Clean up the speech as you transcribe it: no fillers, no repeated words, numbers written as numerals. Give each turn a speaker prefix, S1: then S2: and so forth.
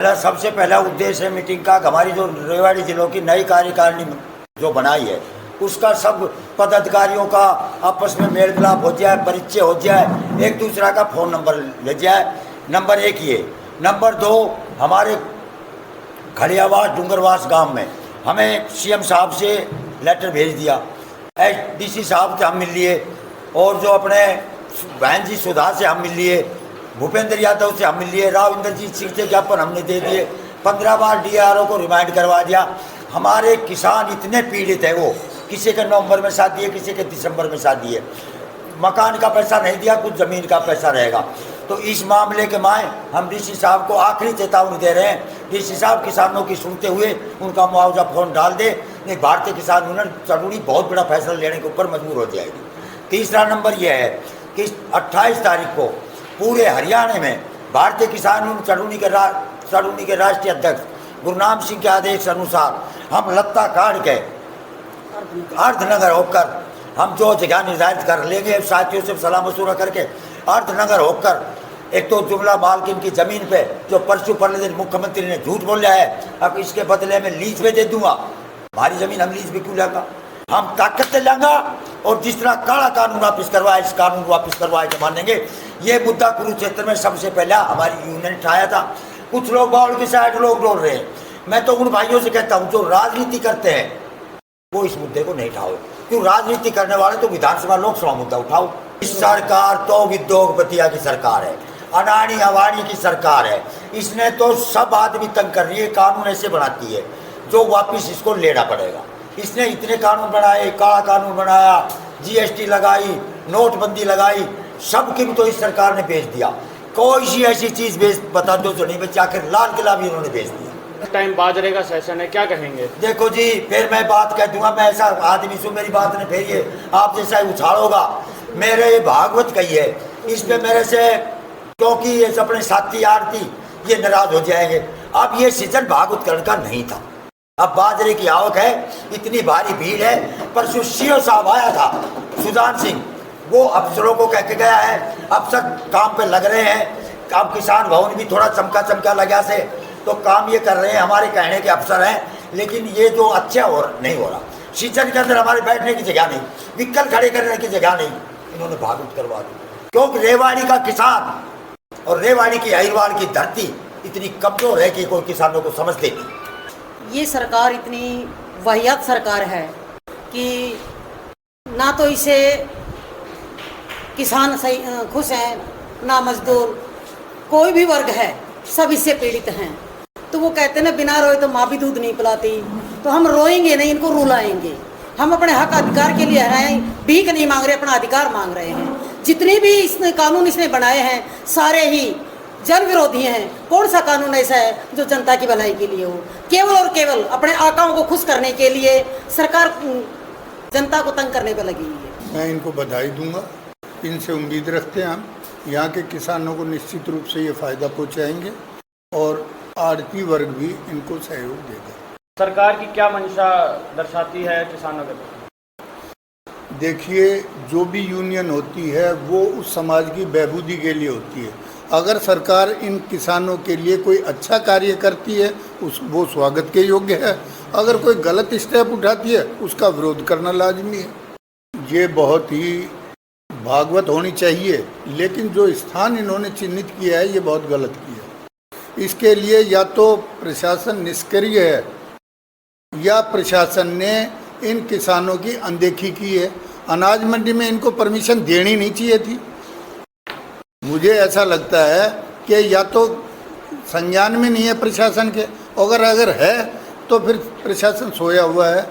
S1: सबसे पहला उद्देश्य है मीटिंग का हमारी जो रेवाड़ी जिलों की नई कार्यकारिणी जो बनाई है उसका सब पदाधिकारियों का आपस में मेल मिलाप हो जाए, परिचय हो जाए, एक दूसरा का फ़ोन नंबर ले जाए। नंबर 1 ये। नंबर 2, हमारे खड़ियावास डूंगरवास गांव में हमें सीएम साहब से लेटर भेज दिया, डीसी साहब से हम मिल लिए, और जो अपने बहन जी सुधा से हम मिल लिए, भूपेंद्र यादव से हम मिल लिए, राव इंद्रजीत सिंह से ज्ञापन हमने दे दिए, 15 बार डीआरओ को रिमाइंड करवा दिया। हमारे किसान इतने पीड़ित है, वो किसी के नवंबर में शादी है, किसी के दिसंबर में शादी है, मकान का पैसा नहीं दिया, कुछ ज़मीन का पैसा रहेगा। तो इस मामले के माए हम डीसी साहब को आखिरी चेतावनी दे रहे हैं, डीसी साहब किसानों की सुनते हुए उनका मुआवजा फ़ौरन डाल दे, नहीं भारतीय किसान यूनियन चढ़ूनी बहुत बड़ा फैसला लेने के ऊपर मजबूर हो जाएगी। तीसरा नंबर यह है कि 28 तारीख को पूरे हरियाणा में भारतीय किसान यूनियन चढ़ूनी के राष्ट्रीय अध्यक्ष गुरनाम सिंह के आदेश अनुसार हम लत्ता काट के अर्धनगर होकर हम जो जगह निर्धारित कर लेंगे, साथियों से सलाह मशूरा करके अर्धनगर होकर, एक तो जुमला मालकिन की ज़मीन पे जो परसों पहले दिन मुख्यमंत्री ने झूठ बोला है, अब इसके बदले में लीज पे दे दूंगा। हमारी ज़मीन हम लीज पे क्यों लेंगे? हम ताकत से लेंगे, और जिस तरह काला कानून वापस करवाए, इस कानून को वापस करवाए के मानेंगे। ये मुद्दा कुरुक्षेत्र में सबसे पहला हमारी यूनियन उठाया था। कुछ लोग बाउल की साइड लोग बोल रहे हैं, मैं तो उन भाइयों से कहता हूँ जो राजनीति करते हैं वो इस मुद्दे को नहीं उठाओ, क्यों राजनीति करने वाले तो विधानसभा लोकसभा मुद्दा उठाओ। इस सरकार तो उद्योगपतिया की सरकार है, अडानी अवानी की सरकार है, इसने तो सब आदमी तंग कर रही है, कानून ऐसे बनाती है जो वापिस इसको लेना पड़ेगा। इसने इतने कानून बनाए, काला कानून बनाया, जीएसटी लगाई, नोटबंदी लगाई, सब की तो इस सरकार ने बेच दिया। कोई सी ऐसी चीज़ बता दो जो नहीं बचा, आखिर लाल किला भी उन्होंने बेच दिया।
S2: टाइम बाजरे का सेशन है, क्या कहेंगे?
S1: देखो जी, फिर मैं बात कह दूंगा, मैं ऐसा आदमी सु मेरी बात ने फिर ये आप जैसा उछालोगा। मेरे ये भागवत कही है, इस पे मेरे से क्योंकि ये अपने साथी आरती ये नाराज हो जाएंगे। अब ये सीजन भागवत करण का नहीं था, अब बाजरे की आवक है, इतनी भारी भीड़ है। परसों सीओ साहब आया था सुजान सिंह, वो अफसरों को कह के गया है, अफसर काम पे लग रहे हैं। अब किसान भवन भी थोड़ा चमका लगा से तो काम ये कर रहे हैं, हमारे कहने के अफसर हैं, लेकिन ये जो अच्छा नहीं हो रहा। सीजन के अंदर हमारे बैठने की जगह नहीं, व्हीकल खड़े करने की जगह नहीं, इन्होंने भागवत करवा दी। क्योंकि रेवाड़ी का किसान और रेवाड़ी की अहिरवाल की धरती इतनी कमजोर है कि कोई किसानों को समझते नहीं।
S3: ये सरकार इतनी वाहियात सरकार है कि ना तो इसे किसान सही खुश हैं, ना मजदूर, कोई भी वर्ग है, सब इससे पीड़ित हैं। तो वो कहते हैं ना, बिना रोए तो माँ भी दूध नहीं पिलाती। तो हम रोएंगे नहीं, इनको रुलाएंगे। हम अपने हक अधिकार के लिए हैं, भीख नहीं मांग रहे, अपना अधिकार मांग रहे हैं। जितने भी इसने कानून इसने बनाए हैं सारे ही जन विरोधी हैं। कौन सा कानून ऐसा है जो जनता की भलाई के लिए हो? केवल और केवल अपने आकाओं को खुश करने के लिए सरकार जनता को तंग करने पर लगी है।
S4: मैं इनको बधाई दूंगा, इनसे उम्मीद रखते हैं हम यहाँ के किसानों को निश्चित रूप से ये फ़ायदा पहुँचाएंगे और आड़ती वर्ग भी इनको सहयोग देगा।
S2: सरकार की क्या मंशा दर्शाती है किसानों के?
S4: देखिए, जो भी यूनियन होती है वो उस समाज की बहबूदी के लिए होती है। अगर सरकार इन किसानों के लिए कोई अच्छा कार्य करती है वो स्वागत के योग्य है। अगर कोई गलत स्टेप उठाती है उसका विरोध करना लाजमी है। ये बहुत ही भागवत होनी चाहिए, लेकिन जो स्थान इन्होंने चिन्हित किया है ये बहुत गलत किया है। इसके लिए या तो प्रशासन निष्क्रिय है या प्रशासन ने इन किसानों की अनदेखी की है। अनाज मंडी में इनको परमिशन देनी नहीं चाहिए थी। मुझे ऐसा लगता है कि या तो संज्ञान में नहीं है प्रशासन के, अगर है तो फिर प्रशासन सोया हुआ है।